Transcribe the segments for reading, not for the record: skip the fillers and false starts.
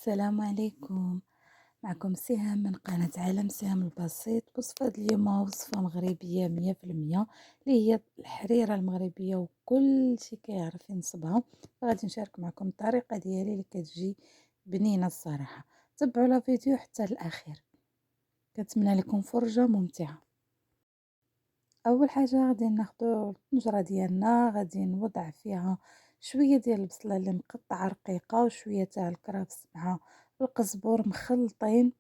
السلام عليكم. معكم سهام من قناة عالم سهام البسيط. وصفة اليوم وصفة مغربية 100%، اللي هي الحريرة المغربية وكل شي كيعرف ينصبها. غادي نشارك معكم الطريقة ديالي اللي كتجي بنينة الصراحة. تبعوا لا فيديو حتى الاخير، كنتمنى لكم فرجة ممتعة. اول حاجة غادي ناخدو الطنجرة ديالنا، غادي نوضع فيها شوية ديال البصلة اللي مقطعة رقيقة وشوية تاع الكرفس مع القزبور مخلطين.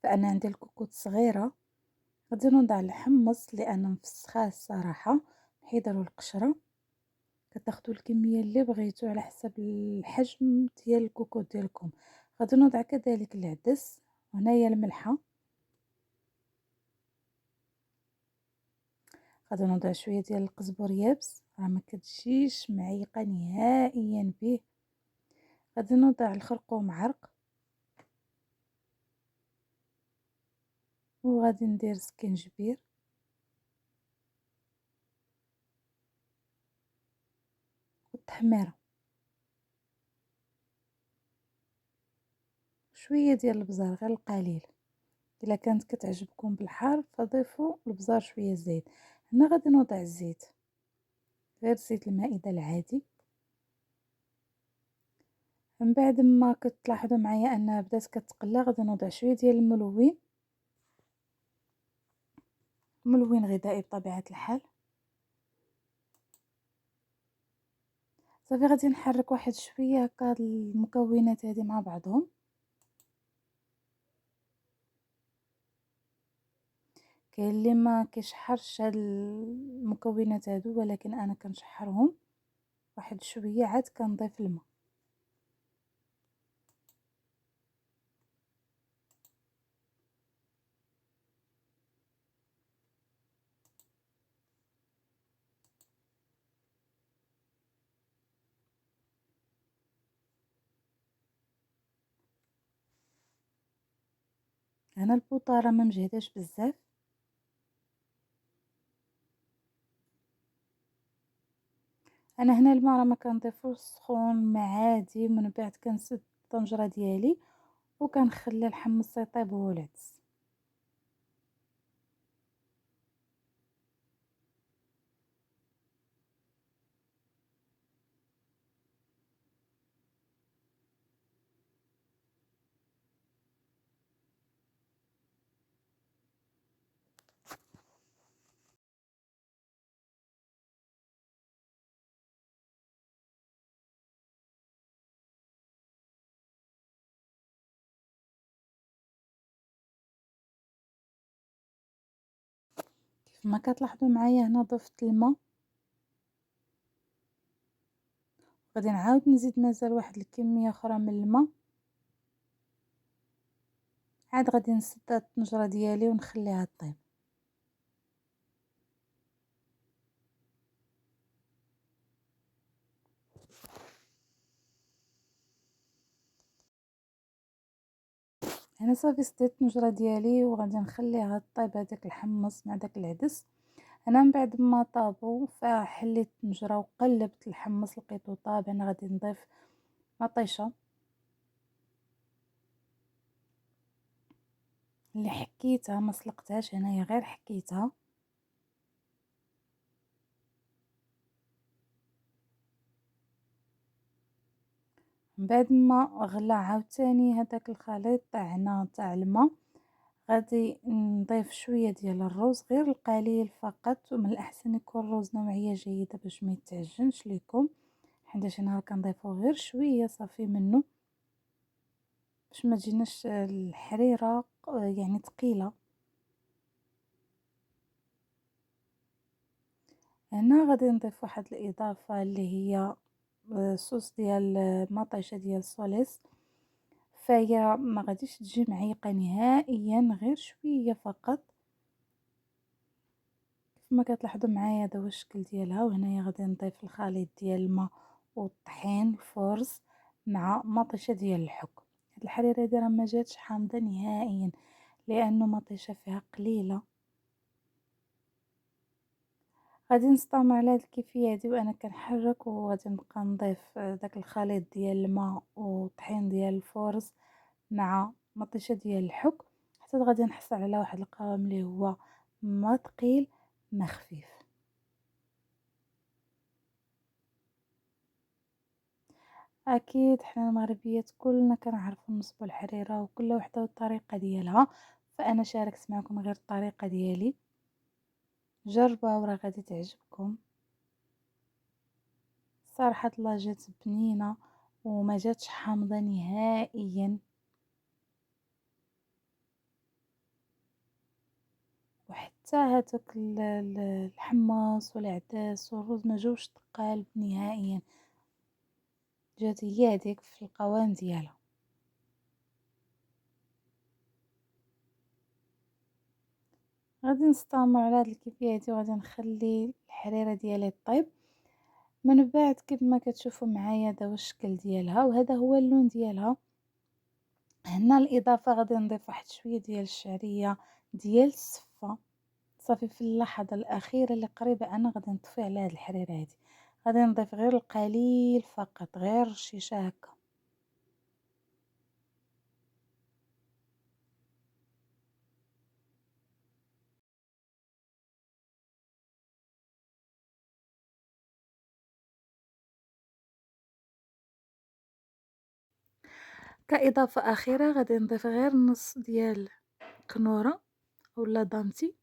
فانا عندي الكوكوط صغيرة. غادي نوضع الحمص لان مفسخاه الصراحة، نحيدلو القشرة. كتاخدو الكمية اللي بغيتو على حسب الحجم ديال الكوكوط ديالكم. غادي نوضع كذلك العدس، وهنايا الملحة. غادي نوضع شوية ديال القزبر يابس، راه ما كتجيش معيقة نهائيا به. غادي نوضع الخرقوم عرق، وغادي ندير سكنجبير، والتحميرة، شوية ديال البزار غير القليل. الا كانت كتعجبكم بالحار فضيفوا البزار شوية زايد. هنا غادي نوضع الزيت، غير زيت المائدة العادي. من بعد ما كتلاحظوا معايا انها بدات كتقلى، غادي نوضع شويه ديال الملون، ملون غذائي بطبيعه الحال. صافي غادي نحرك واحد شويه هكا هاد المكونات هذه مع بعضهم. كاين اللي ما كيشحرش هاد المكونات هادو، ولكن انا كنشحرهم واحد شويه، عاد كنضيف الماء. هنا البوطه راه ما مجهداش بزاف. انا هنا الماء راه ما كنضيفوش سخون، ما عادي. من بعد كنسد الطنجره ديالي وكنخلي الحمص يطيب هو العدس. كيف ما كتلاحظوا معايا هنا ضفت الماء. غادي نعاود نزيد مازال واحد الكميه اخرى من الماء. عاد غادي نسد هاد الطنجره ديالي ونخليها طيب. هنا صافي سديت الطنجره ديالي وغادي نخليها طيب هذاك الحمص مع داك العدس. انا من بعد ما طابوا فحليت الطنجره وقلبت الحمص لقيتو طاب. انا غادي نضيف مطيشه اللي حكيتها، ما سلقتهاش هنايا غير حكيتها. من بعد ما غلى عاوتاني هذاك الخليط تاعنا تاع الماء، غادي نضيف شويه ديال الرز، غير القليل فقط. ومن الاحسن يكون الرز نوعيه جيده باش ما يتعجنش ليكم، حيت انا كنضيفو غير شويه صافي منه باش ما تجيناش الحريره يعني ثقيله. هنا غادي نضيف واحد الاضافه اللي هي صوص ديال مطيشه ديال سوليس. فهي ما غاديش تجي معيقه نهائيا، غير شويه فقط. كيف ما كتلاحظوا معايا هذا هو الشكل ديالها. وهنايا غادي نضيف الخليط ديال الماء والطحين الفرز مع مطيشه ديال الحك. هاد الحريره هادي راه ما جاتش حامضه نهائيا لانه مطيشه فيها قليله. غادي نستمر على هاد الكيفيه هادي وانا كنحرك، وغادي نبقى نضيف داك الخليط ديال الماء والطحين ديال الفرز مع مطيشة ديال الحك حتى غادي نحصل على واحد القوام اللي هو ما ثقيل ما خفيف. اكيد حنا المغربيات كلنا كنعرفوا نصبوا الحريره وكل وحده والطريقه ديالها، فانا شاركت معكم غير الطريقه ديالي، جربوها وراه غادي تعجبكم. صراحه الله جات بنينه وما جاتش حامضه نهائيا، وحتى هذاك الحمص والعدس والرز ما جوش ثقال نهائيا، جات هي هذيك في القوام ديالها. غادي نستمر على هاد الكيفية هادي وغادي نخلي الحريرة ديالي طيب. من بعد كما كتشوفوا معايا هذا هو الشكل ديالها وهذا هو اللون ديالها. هنا الاضافه غادي نضيف واحد شويه ديال الشعريه ديال السفه صافي في اللحظه الاخيره اللي قريبه انا غادي نطفي على هاد الحريره هادي، غادي نضيف غير القليل فقط، غير رشيشه هكا. كاضافه اخيره غادي نضيف غير نص ديال كنوره اولا دانتي،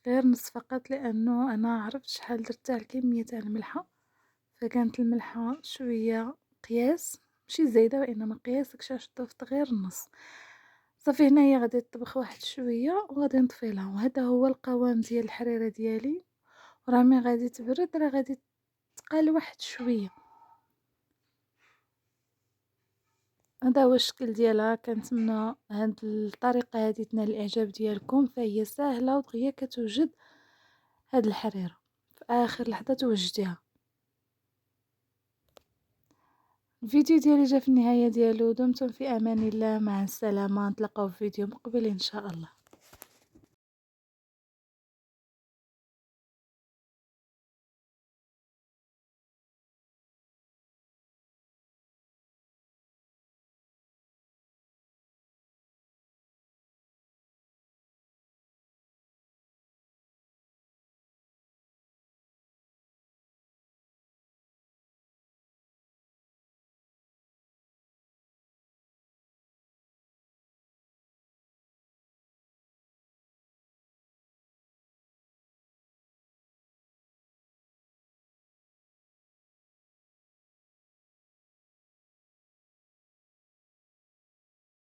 غير نص فقط لانه انا عرفت شحال درت تاع الكميه تاع الملحه، فكانت الملحه شويه قياس ماشي زايده وانما قياس كشاش ضفت غير النص. صافي هنايا غادي تطبخ واحد شويه وغادي نطفي لها، وهذا هو القوام ديال الحريره ديالي. راه مي غادي تبرد راه غادي تقال واحد شويه. هذا هو الشكل ديالها. كنتمنى هاد الطريقه هذه تنال الاعجاب ديالكم، فهي سهله ودغيا كتوجد هاد الحريره في اخر لحظه توجديها. الفيديو ديالي جا في النهايه ديالو. دمتم في امان الله، مع السلامه، نتلاقاو في فيديو مقبل ان شاء الله.